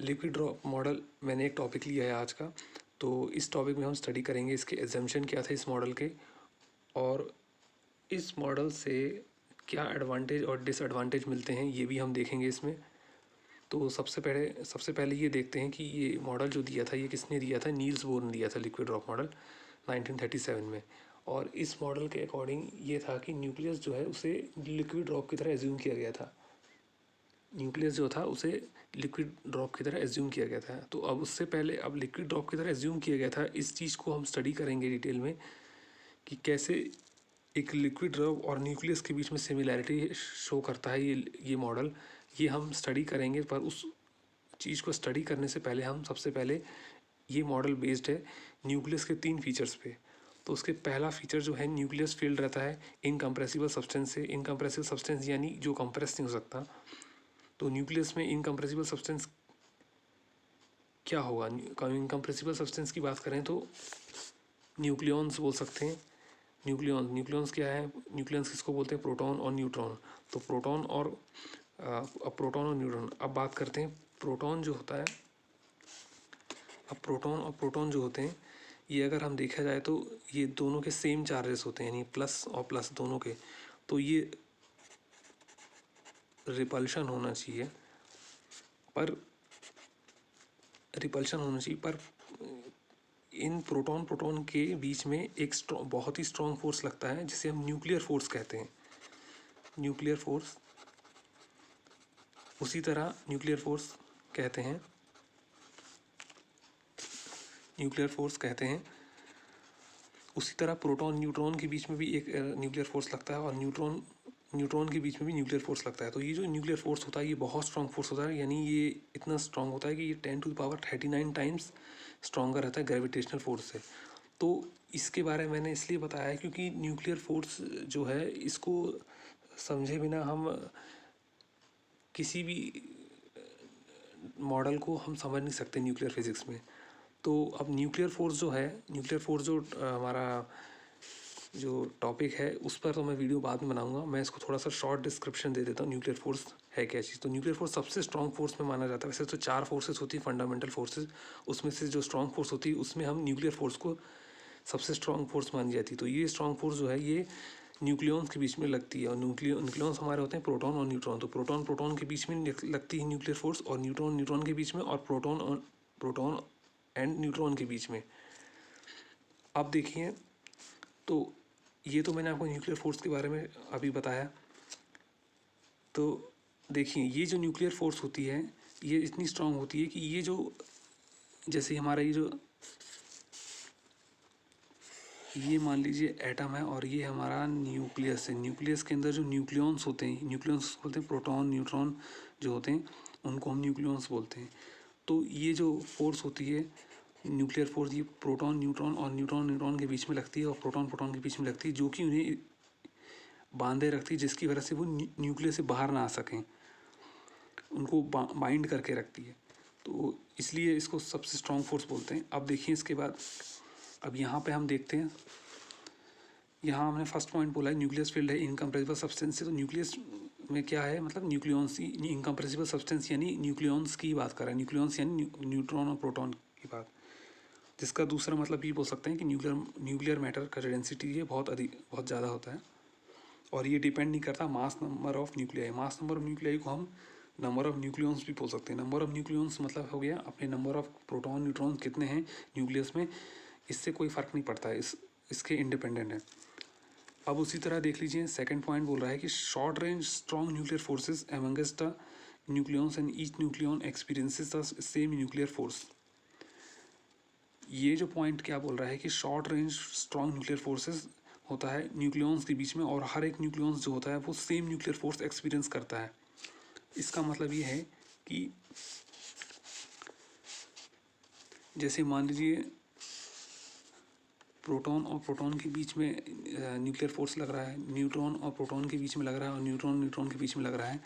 Liquid drop model मैंने एक topic लिया है आज का। तो इस टॉपिक में हम स्टडी करेंगे इसके एजम्पशन क्या थे इस मॉडल के, और इस मॉडल से क्या एडवांटेज और डिसएडवांटेज मिलते हैं ये भी हम देखेंगे इसमें। तो सबसे पहले ये देखते हैं कि ये मॉडल जो दिया था ये किसने दिया था। नील्स बोर ने दिया था लिक्विड ड्रॉप मॉडल 1937 में। और इस मॉडल के अकॉर्डिंग ये था कि न्यूक्लियस जो है उसे लिक्विड ड्रॉप की तरह एज्यूम किया गया था। न्यूक्लियस जो था उसे लिक्विड ड्रॉप की तरह एज्यूम किया गया था। तो अब उससे पहले अब लिक्विड ड्रॉप की तरह एज्यूम किया गया था, इस चीज़ को हम स्टडी करेंगे डिटेल में कि कैसे एक लिक्विड ड्रॉप और न्यूक्लियस के बीच में सिमिलैरिटी शो करता है ये मॉडल। ये हम स्टडी करेंगे, पर उस चीज़ को स्टडी करने से पहले हम सबसे पहले ये मॉडल बेस्ड है न्यूक्लियस के 3 फीचर्स पे। तो उसके पहला फीचर जो है न्यूक्लियस फील्ड रहता है इनकम्प्रेसिबल सब्सटेंस से। इनकम्प्रेसिबल सब्सटेंस यानी जो कंप्रेस नहीं हो सकता। तो न्यूक्लियस में इनकम्प्रेसिबल सब्सटेंस क्या होगा। इनकम्प्रेसिबल सब्सटेंस की बात करें तो न्यूक्लियॉन्स बोल सकते हैं। न्यूक्लियॉन्स क्या है, न्यूक्लियॉन्स किसको बोलते हैं, प्रोटॉन और न्यूट्रॉन। तो प्रोटॉन और न्यूट्रॉन। अब बात करते हैं प्रोटॉन जो होता है। अब प्रोटॉन और प्रोटॉन जो होते हैं ये अगर हम देखा जाए तो ये दोनों के सेम चार्जेस होते हैं, यानी प्लस और प्लस दोनों के। तो ये रिपल्शन होना चाहिए, पर इन प्रोटॉन के बीच में एक बहुत ही स्ट्रॉन्ग फोर्स लगता है जिसे हम न्यूक्लियर फोर्स कहते हैं। न्यूक्लियर फोर्स उसी तरह उसी तरह प्रोटॉन न्यूट्रॉन के बीच में भी एक न्यूक्लियर फोर्स लगता है, और न्यूट्रॉन के बीच में भी न्यूक्लियर फोर्स लगता है। तो ये जो न्यूक्लियर फोर्स होता है ये बहुत स्ट्रॉन्ग फोर्स होता है, यानी ये इतना स्ट्रॉन्ग होता है कि ये 10⁻39 टाइम्स स्ट्रॉन्गर रहता है ग्रेविटेशनल फोर्स से। तो इसके बारे में मैंने इसलिए बताया है क्योंकि न्यूक्लियर फोर्स जो है इसको समझे बिना हम किसी भी मॉडल को हम समझ नहीं सकते न्यूक्लियर फिजिक्स में। तो अब न्यूक्लियर फोर्स जो हमारा जो टॉपिक है उस पर तो मैं वीडियो बाद में बनाऊंगा। मैं इसको थोड़ा सा शॉर्ट डिस्क्रिप्शन दे देता हूँ न्यूक्लियर फोर्स है क्या चीज़। तो न्यूक्लियर फोर्स सबसे स्ट्रॉन्ग फोर्स में माना जाता है। वैसे तो 4 फोर्सेस होती है फंडामेंटल फोर्सेस, उसमें से जो स्ट्रॉन्ग फोर्स होती है उसमें हम न्यूक्लियर फोर्स को सबसे स्ट्रॉन्ग फोर्स मानी जाती है। तो ये स्ट्रॉन्ग फोर्स जो है ये न्यूक्लियॉन्स के बीच में लगती है, और न्यूक्लियॉन्स हमारे होते हैं प्रोटॉन और न्यूट्रॉन। तो प्रोटॉन के बीच में लगती है न्यूक्लियर फोर्स, और न्यूट्रॉन के बीच में, और प्रोटॉन एंड न्यूट्रॉन के बीच में। अब देखिए, तो ये तो मैंने आपको न्यूक्लियर फोर्स के बारे में अभी बताया। तो देखिए ये जो न्यूक्लियर फोर्स होती है ये इतनी स्ट्रांग होती है कि ये जो जैसे हमारा ये मान लीजिए एटम है और ये हमारा न्यूक्लियस है। न्यूक्लियस के अंदर जो न्यूक्लियॉन्स होते हैं, न्यूक्लियॉन्स बोलते हैं प्रोटॉन न्यूट्रॉन जो होते हैं उनको हम न्यूक्लियॉन्स बोलते हैं। तो ये जो फोर्स होती है न्यूक्लियर फोर्स, ये प्रोटॉन न्यूट्रॉन के बीच में लगती है और प्रोटॉन के बीच में लगती है, जो कि उन्हें बांधे रखती है, जिसकी वजह से वो न्यूक्लियस से बाहर ना आ सकें, उनको बाइंड करके रखती है। तो इसलिए इसको सबसे स्ट्रॉन्ग फोर्स बोलते हैं। अब देखिए इसके बाद अब यहाँ पे हम देखते हैं, यहाँ हमने फर्स्ट पॉइंट बोला है न्यूक्लियस फील्ड है इनकम्प्रेसिबल सब्सटेंस से। तो न्यूक्लियस में क्या है, मतलब न्यूक्लियॉन्स, इनकम्प्रेसिबल सब्सटेंस यानी न्यूक्लियॉन्स की बात कर रहे हैं। न्यूक्लियॉन्स यानी न्यूट्रॉन और प्रोटॉन की बात, जिसका दूसरा मतलब ये बोल सकते हैं कि न्यूक्लियर मैटर का जो डेंसिटी है बहुत ज़्यादा होता है, और ये डिपेंड नहीं करता mass number of nuclei. Mass number of nuclei को हम नंबर ऑफ न्यूक्लियॉन्स भी बोल सकते हैं। नंबर ऑफ न्यूक्लियॉन्स मतलब हो गया अपने नंबर ऑफ प्रोटॉन न्यूट्रॉन कितने हैं न्यूक्लियस में, इससे कोई फ़र्क नहीं पड़ता है, इसके इंडिपेंडेंट है। अब उसी तरह देख लीजिए सेकंड पॉइंट बोल रहा है कि short range strong nuclear forces amongst the nucleons and each nucleon experiences the same nuclear force. ये जो पॉइंट क्या बोल रहा है कि short range strong nuclear forces होता है न्यूक्लियॉन्स के बीच में, और हर एक न्यूक्लियॉन्स जो होता है वो सेम न्यूक्लियर फोर्स एक्सपीरियंस करता है। इसका मतलब ये है कि जैसे मान लीजिए प्रोटॉन और प्रोटॉन के बीच में न्यूक्लियर फोर्स लग रहा है, न्यूट्रॉन और प्रोटॉन के बीच में लग रहा है, और न्यूट्रॉन के बीच में लग रहा है।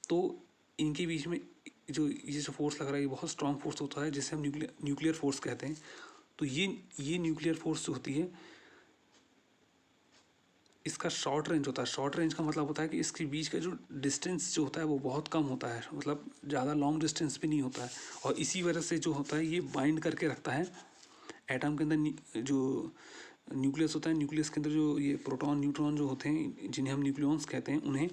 तो इनके बीच में ये जो फोर्स लग रहा है ये बहुत स्ट्रॉन्ग फोर्स होता है, जिसे हम न्यूक्लियर फोर्स कहते हैं। तो ये न्यूक्लियर फोर्स जो होती है इसका शॉर्ट रेंज होता है। शॉर्ट रेंज का मतलब होता है कि इसके बीच का जो डिस्टेंस जो होता है वो बहुत कम होता है, मतलब ज़्यादा लॉन्ग डिस्टेंस भी नहीं होता है, और इसी वजह से जो होता है ये बाइंड करके रखता है एटम के अंदर। जो न्यूक्लियस होता है, न्यूक्लियस के अंदर जो ये प्रोटॉन न्यूट्रॉन जो होते हैं, जिन्हें हम न्यूक्लियॉन्स कहते हैं, उन्हें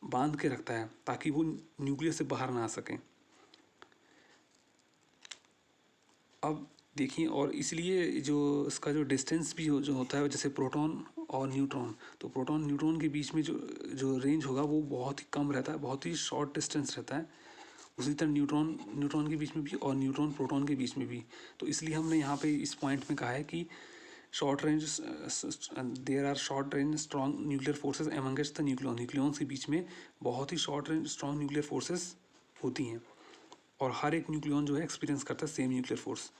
बांध के रखता है ताकि वो न्यूक्लियस से बाहर ना आ सकें। अब देखिए, और इसलिए जो इसका जो डिस्टेंस भी जो होता है, जैसे प्रोटॉन और न्यूट्रॉन, तो प्रोटॉन न्यूट्रॉन के बीच में जो जो रेंज होगा वो बहुत ही कम रहता है, बहुत ही शॉर्ट डिस्टेंस रहता है। उसी तरह न्यूट्रॉन न्यूट्रॉन के बीच में भी और न्यूट्रॉन प्रोटॉन के बीच में भी। तो इसलिए हमने यहाँ पे इस पॉइंट में कहा है कि short range, there are short range strong nuclear forces amongst the nucleon. Nucleons के बीच में बहुत ही short range strong nuclear forces होती हैं, और हर एक न्यूक्लियॉन जो है एक्सपीरियंस करता है सेम न्यूक्लियर फोर्स।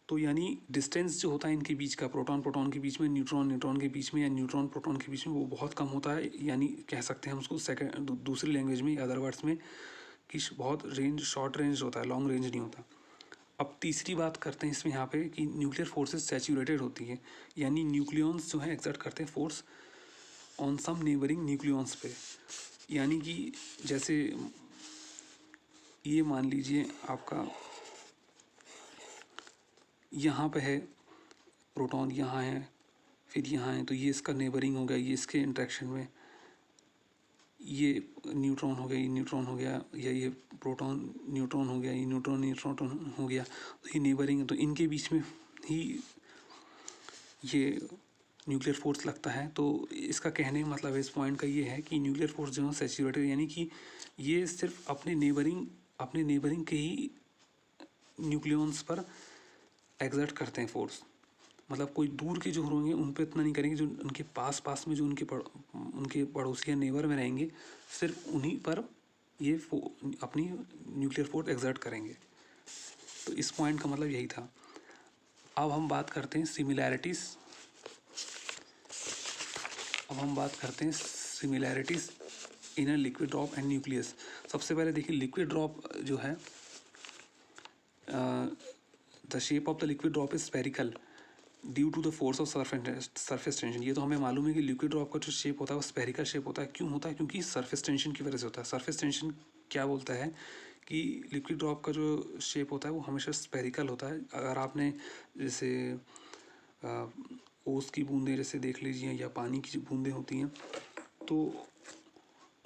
तो यानी डिस्टेंस जो होता है इनके बीच का, प्रोटॉन प्रोटॉन के बीच में, न्यूट्रॉन न्यूट्रॉन के बीच में, या न्यूट्रॉन प्रोटॉन के बीच में, वो बहुत कम होता है। यानी कह सकते हैं हम उसको सेकेंड दूसरी लैंग्वेज में, अदर वर्ड्स में, कि बहुत रेंज शॉर्ट रेंज होता है, लॉन्ग रेंज नहीं होता। अब तीसरी बात करते हैं इसमें यहाँ पे कि न्यूक्लियर फोर्सेज सैचुरेटेड होती है, यानी न्यूक्लियॉन्स जो है एक्सर्ट करते हैं force on some neighbouring nucleons पे। यानी कि जैसे ये मान लीजिए आपका यहाँ पे है प्रोटॉन, यहाँ है, फिर यहाँ है, तो ये इसका नेबरिंग हो गया, ये इसके इंट्रैक्शन में ये न्यूट्रॉन हो गया, ये न्यूट्रॉन हो गया, या ये प्रोटॉन न्यूट्रॉन हो गया, ये न्यूट्रॉन न्यूट्रॉन हो गया, तो ये नेबरिंग है, तो इनके बीच में ही ये न्यूक्लियर फोर्स लगता है। तो इसका कहने का मतलब इस पॉइंट का ये है कि न्यूक्लियर फोर्स जो है सैचुरेटेड, यानी कि ये सिर्फ अपने नेबरिंग के ही न्यूक्लियॉन्स पर एग्जर्ट करते हैं फोर्स। मतलब कोई दूर के जो होंगे उन पर इतना नहीं करेंगे, जो उनके पास पास में जो उनके पड़ोसी या नेबर में रहेंगे, सिर्फ उन्हीं पर ये अपनी न्यूक्लियर फोर्स एग्जर्ट करेंगे। तो इस पॉइंट का मतलब यही था। अब हम बात करते हैं similarities in a liquid drop and nucleus. सबसे पहले देखिए, लिक्विड ड्रॉप जो है, the shape of the liquid drop is spherical due to the force of surface tension. ये तो हमें मालूम है कि लिक्विड ड्रॉप का जो शेप होता है वो स्फेरिकल शेप होता है। क्यों होता है? क्योंकि सरफेस टेंशन की वजह से होता है। सरफेस टेंशन क्या बोलता है कि लिक्विड ड्रॉप का जो शेप होता है वो हमेशा स्फेरिकल होता है। अगर आपने जैसे ओस की बूंदें जैसे देख लीजिए, या पानी की जो बूंदें होती हैं, तो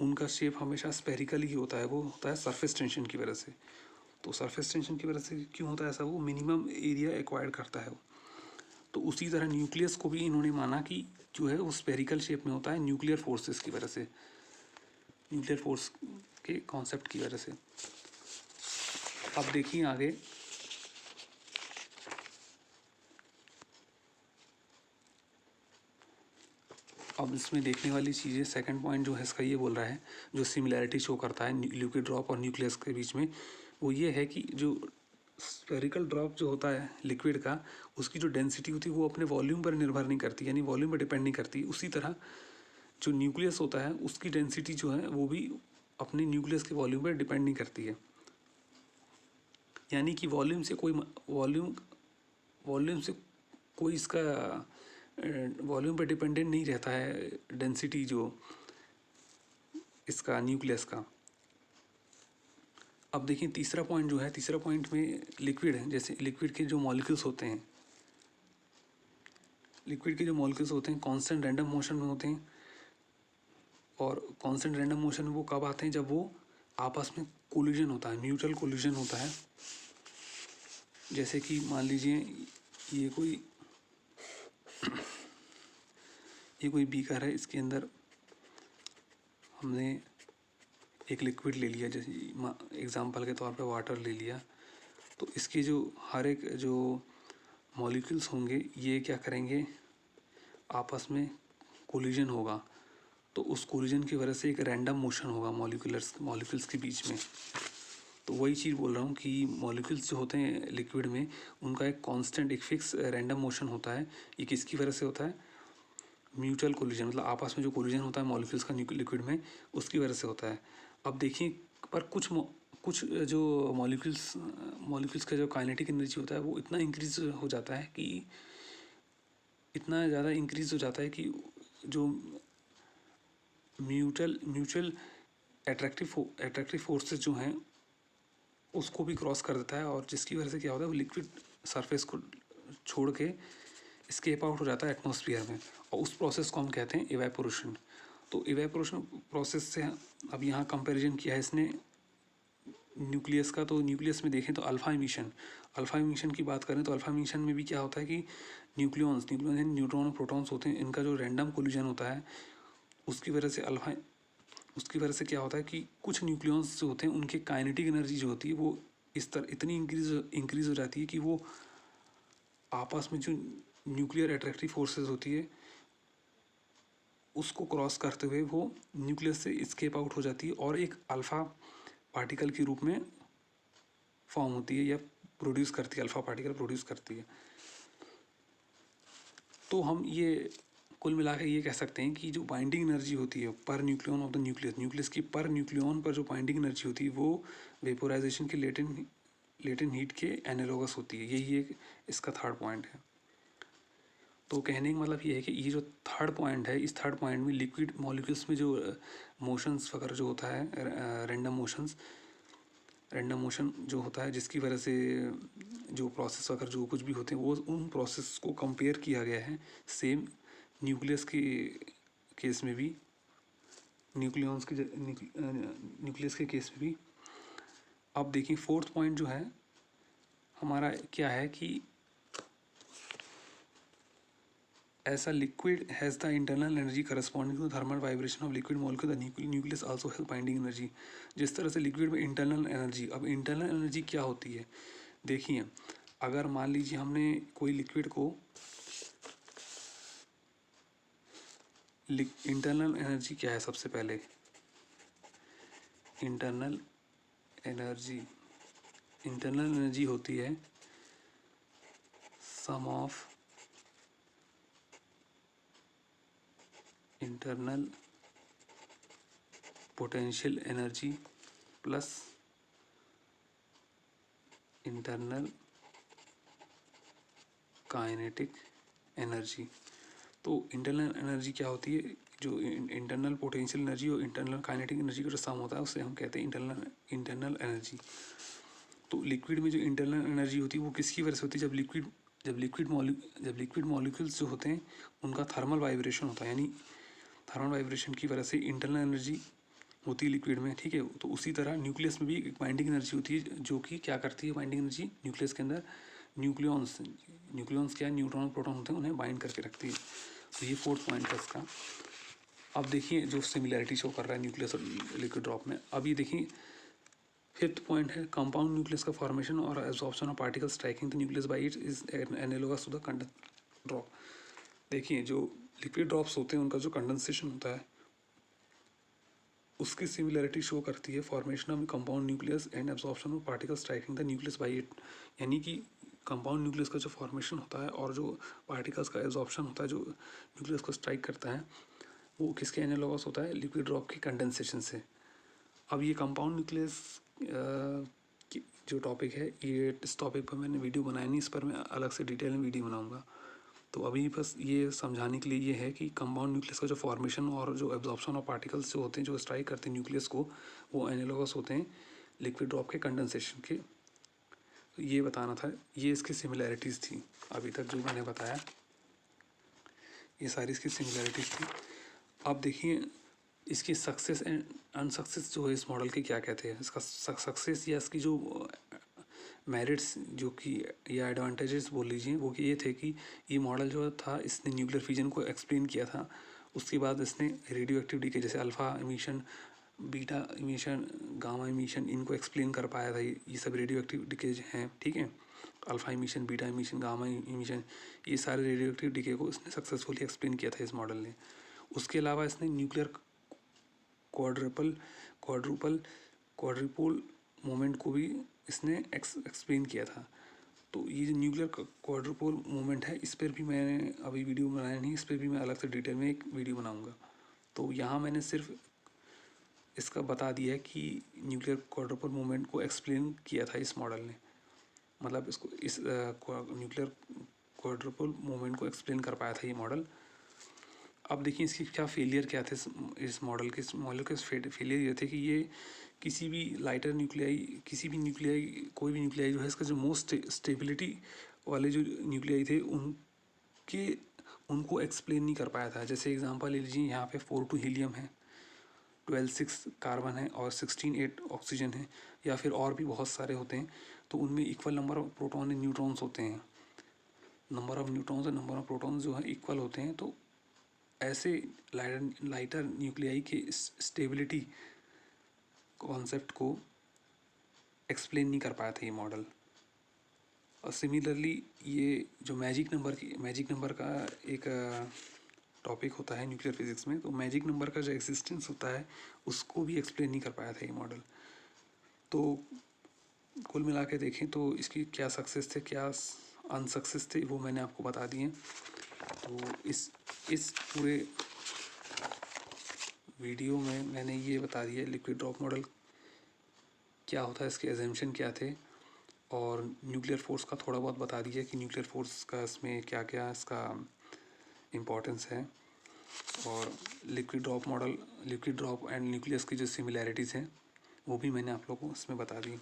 उनका शेप हमेशा स्फेरिकल ही होता है। वो होता है सरफेस टेंशन की वजह से। तो सरफेस टेंशन की वजह से क्यों होता है ऐसा? वो मिनिमम एरिया एक्वायर करता है वो। तो उसी तरह न्यूक्लियस को भी इन्होंने माना कि जो है वो स्फेरिकल शेप में होता है, न्यूक्लियर फोर्सेस की वजह से, न्यूक्लियर फोर्स के कॉन्सेप्ट की वजह से। अब देखिए आगे, अब इसमें देखने वाली चीज़ें, सेकंड पॉइंट जो है इसका ये बोल रहा है, जो सिमिलैरिटी शो करता है लिक्विड ड्रॉप और न्यूक्लियस के बीच में, वो ये है कि जो स्फेरिकल ड्रॉप जो होता है लिक्विड का, उसकी जो डेंसिटी होती है वो अपने वॉल्यूम पर निर्भर नहीं करती, यानी वॉल्यूम पर डिपेंड नहीं करती। उसी तरह जो न्यूक्लियस होता है उसकी डेंसिटी जो है वो भी अपने न्यूक्लियस के वॉल्यूम पर डिपेंड नहीं करती है। यानी कि वॉल्यूम से कोई इसका वॉल्यूम पर डिपेंडेंट नहीं रहता है डेंसिटी जो इसका न्यूक्लियस का। अब देखिए तीसरा पॉइंट जो है, तीसरा पॉइंट में लिक्विड है, जैसे लिक्विड के जो मॉलिक्यूल्स होते हैं, कांस्टेंट रैंडम मोशन में होते हैं। और कांस्टेंट रैंडम मोशन में वो कब आते हैं? जब वो आपस में कोलिजन होता है, म्यूचुअल कोलिजन होता है। जैसे कि मान लीजिए ये कोई बीकर है, इसके अंदर हमने एक लिक्विड ले लिया, जैसे एग्जांपल के तौर पे वाटर ले लिया, तो इसके जो हर एक जो मॉलिक्यूल्स होंगे ये क्या करेंगे, आपस में कोलिजन होगा। तो उस कोलिजन की वजह से एक रैंडम मोशन होगा मॉलिक्यूल्स के बीच में। तो वही चीज़ बोल रहा हूँ कि मॉलिक्यूल्स जो होते हैं लिक्विड में, उनका एक कांस्टेंट, एक फिक्स रैंडम मोशन होता है। ये किसकी वजह से होता है? म्यूचुअल कोलिजन, मतलब आपस में जो कोलिजन होता है मॉलिक्यूल्स का लिक्विड में, उसकी वजह से होता है। अब देखिए, पर कुछ जो मॉलिक्यूल्स का जो काइनेटिक एनर्जी होता है वो इतना इंक्रीज हो जाता है कि इतना ज़्यादा इंक्रीज हो जाता है कि जो म्यूचुअल एट्रैक्टिव फोर्सेस जो हैं उसको भी क्रॉस कर देता है, और जिसकी वजह से क्या होता है वो लिक्विड सरफेस को छोड़ के स्केप आउट हो जाता है एटमॉस्फेयर में, और उस प्रोसेस को हम कहते हैं इवेपोरेशन। तो इवेपोरेशन प्रोसेस से अब यहाँ कंपैरिजन किया है इसने न्यूक्लियस का। तो न्यूक्लियस में देखें तो अल्फा इमिशन की बात करें तो अल्फा इमिशन में भी क्या होता है कि न्यूक्लियॉन्स यानी न्यूट्रॉन और प्रोटॉन्स होते हैं, इनका जो रैंडम कोलिजन होता है उसकी वजह से क्या होता है कि कुछ न्यूक्लियॉन्स जो होते हैं उनकी काइनेटिक एनर्जी जो होती है वो इस तरह इतनी इंक्रीज हो जाती है कि वो आपस में जो न्यूक्लियर एट्रैक्टिव फोर्सेस होती है उसको क्रॉस करते हुए वो न्यूक्लियस से स्केप आउट हो जाती है और एक अल्फ़ा पार्टिकल के रूप में फॉर्म होती है या प्रोड्यूस करती है, अल्फ़ा पार्टिकल प्रोड्यूस करती है। तो हम ये कुल मिला के ये कह सकते हैं कि जो बाइंडिंग एनर्जी होती है per nucleon of the nucleus की पर न्यूक्लियन पर जो बाइंडिंग एनर्जी होती है वो वेपोराइजेशन के लेटेंट हीट के एनालोगस होती है। यही एक इसका थर्ड पॉइंट है। तो कहने का मतलब ये है कि ये जो थर्ड पॉइंट है, इस थर्ड पॉइंट में लिक्विड मॉलिक्यूल्स में जो मोशंस वगैरह जो होता है रैंडम मोशन जो होता है, जिसकी वजह से जो प्रोसेस वगैरह जो कुछ भी होते हैं वो उन प्रोसेस को कंपेयर किया गया है सेम न्यूक्लियस के केस में भी, न्यूक्लियस के केस में भी। अब देखिए फोर्थ पॉइंट जो है हमारा क्या है कि ऐसा liquid has the internal energy corresponding to thermal vibration of liquid molecule the nucleus also help binding energy. जिस तरह से लिक्विड में इंटरनल एनर्जी, अब इंटरनल एनर्जी क्या होती है देखिए, अगर मान लीजिए हमने कोई लिक्विड को इंटरनल एनर्जी क्या है सबसे पहले, इंटरनल एनर्जी होती है sum of internal potential energy plus internal kinetic energy. तो इंटरनल एनर्जी क्या होती है, जो इंटरनल पोटेंशियल एनर्जी और इंटरनल काइनेटिक एनर्जी का जो सम होता है उससे हम कहते हैं इंटरनल एनर्जी। तो लिक्विड में जो इंटरनल एनर्जी होती है वो किसकी वजह से होती है, जब लिक्विड मॉलिक्यूल्स जो होते हैं उनका थर्मल वाइब्रेशन होता है, यानी थर्मल वाइब्रेशन की वजह से इंटरनल एनर्जी होती है लिक्विड में, ठीक है। तो उसी तरह न्यूक्लियस में भी एक बाइंडिंग एनर्जी होती है जो कि क्या करती है, बाइंडिंग एनर्जी न्यूक्लियस के अंदर न्यूक्लियॉन्स क्या है, न्यूट्रॉन प्रोटॉन होते हैं, उन्हें बाइंड करके रखती है। तो ये फोर्थ पॉइंट है इसका। अब देखिए जो सिमिलैरिटी शो कर रहा है न्यूक्लियस और लिक्विड ड्रॉप में। अब ये देखिए फिफ्थ पॉइंट है कंपाउंड न्यूक्लियस का फॉर्मेशन और absorption of particle striking the nucleus by it is analogous to the condense drop. देखिए जो लिक्विड ड्रॉप्स होते हैं उनका जो कंडेंसेशन होता है उसकी सिमिलैरिटी शो करती है formation of compound nucleus and absorption of particle striking the nucleus by it. यानी कि कंपाउंड न्यूक्लियस का जो फॉर्मेशन होता है और जो पार्टिकल्स का एब्जॉर्प्शन होता है जो न्यूक्लियस को स्ट्राइक करता है वो किसके एनालॉगस होता है, लिक्विड ड्रॉप के कंडेंसेशन से। अब ये कंपाउंड न्यूक्लियस जो टॉपिक है, ये इस टॉपिक पर मैंने वीडियो बनाया नहीं, इस पर मैं अलग से डिटेल में वीडियो बनाऊंगा। तो अभी बस ये समझाने के लिए ये है कि कंपाउंड न्यूक्लियस का जो फॉर्मेशन और जो एब्जॉर्प्शन ऑफ पार्टिकल्स जो होते हैं जो स्ट्राइक करते हैं न्यूक्लियस को, वो एनालॉगस होते हैं लिक्विड ड्रॉप के कंडेंसेशन के। तो ये बताना था, ये इसकी सिमिलैरिटीज़ थी अभी तक जो मैंने बताया, ये सारी इसकी सिमिलैरिटीज़ थी। अब देखिए इसकी सक्सेस एंड अनसक्सेस जो है इस मॉडल के क्या कहते हैं, इसका सक्सेस या इसकी जो मेरिट्स जो कि या एडवांटेजेस बोल लीजिए वो कि ये थे कि ये मॉडल जो था इसने न्यूक्लियर फिजन को एक्सप्लेन किया था। उसके बाद इसने रेडियो एक्टिव डीके जैसे alpha emission, beta emission, gamma emission, इनको एक्सप्लेन कर पाया था। ये सब रेडियो एक्टिव डीकेज हैं, ठीक है। Alpha emission, beta emission, gamma emission, ये सारे रेडियो एक्टिव डीके को इसने सक्सेसफुली एक्सप्लेन किया था इस मॉडल ने। उसके अलावा इसने न्यूक्लियर क्वाड्रुपल मोमेंट को भी इसने एक्सप्लेन किया था। तो ये जो न्यूक्लियर क्वाड्रुपल मोमेंट है इस पर भी मैंने अभी वीडियो बनाया नहीं, इस पर भी मैं अलग से डिटेल में एक वीडियो बनाऊंगा। तो यहाँ मैंने सिर्फ इसका बता दिया कि न्यूक्लियर क्वाड्रुपल मोमेंट को एक्सप्लेन किया था इस मॉडल ने, मतलब इसको इस न्यूक्लियर क्वाड्रुपल मूवमेंट को एक्सप्लेन कर पाया था ये मॉडल। अब देखिए इसकी क्या फेलियर क्या थे इस मॉडल के। इस मॉडल के फेलियर ये थे कि ये किसी भी लाइटर न्यूक्लियाई, किसी भी न्यूक्लियाई, कोई भी न्यूक्लियाई जो है, इसका जो मोस्ट स्टेबिलिटी वाले जो न्यूक्लियाई थे उनको एक्सप्लेन नहीं कर पाया था। जैसे एग्जांपल ले लीजिए, यहाँ पे 4 हीलियम है, 12 कार्बन है और 16 ऑक्सीजन है, या फिर और भी बहुत सारे होते हैं, तो उनमें equal number of proton and neutrons होते हैं। नंबर ऑफ न्यूट्रॉन्स और नंबर ऑफ प्रोटॉन्स जो है इक्वल होते हैं। तो ऐसे लाइटर न्यूक्लियाई के स्टेबिलिटी कॉन्सेप्ट को एक्सप्लेन नहीं कर पाया था ये मॉडल। और सिमिलरली ये जो मैजिक नंबर का एक टॉपिक होता है न्यूक्लियर फिजिक्स में, तो मैजिक नंबर का जो एग्जिस्टेंस होता है उसको भी एक्सप्लेन नहीं कर पाया था ये मॉडल। तो कुल मिला के देखें तो इसकी क्या सक्सेस थे, क्या अनसक्सेस थे, वो मैंने आपको बता दिए। तो इस पूरे वीडियो में मैंने ये बता दिया लिक्विड ड्रॉप मॉडल क्या होता है, इसके एजम्पशन क्या थे, और न्यूक्लियर फोर्स का थोड़ा बहुत बता दिया कि न्यूक्लियर फोर्स का इसमें क्या क्या इसका इम्पोर्टेंस है। और लिक्विड ड्रॉप एंड न्यूक्लियस की जो सिमिलैरिटीज़ हैं वो भी मैंने आप लोगों को इसमें बता दी।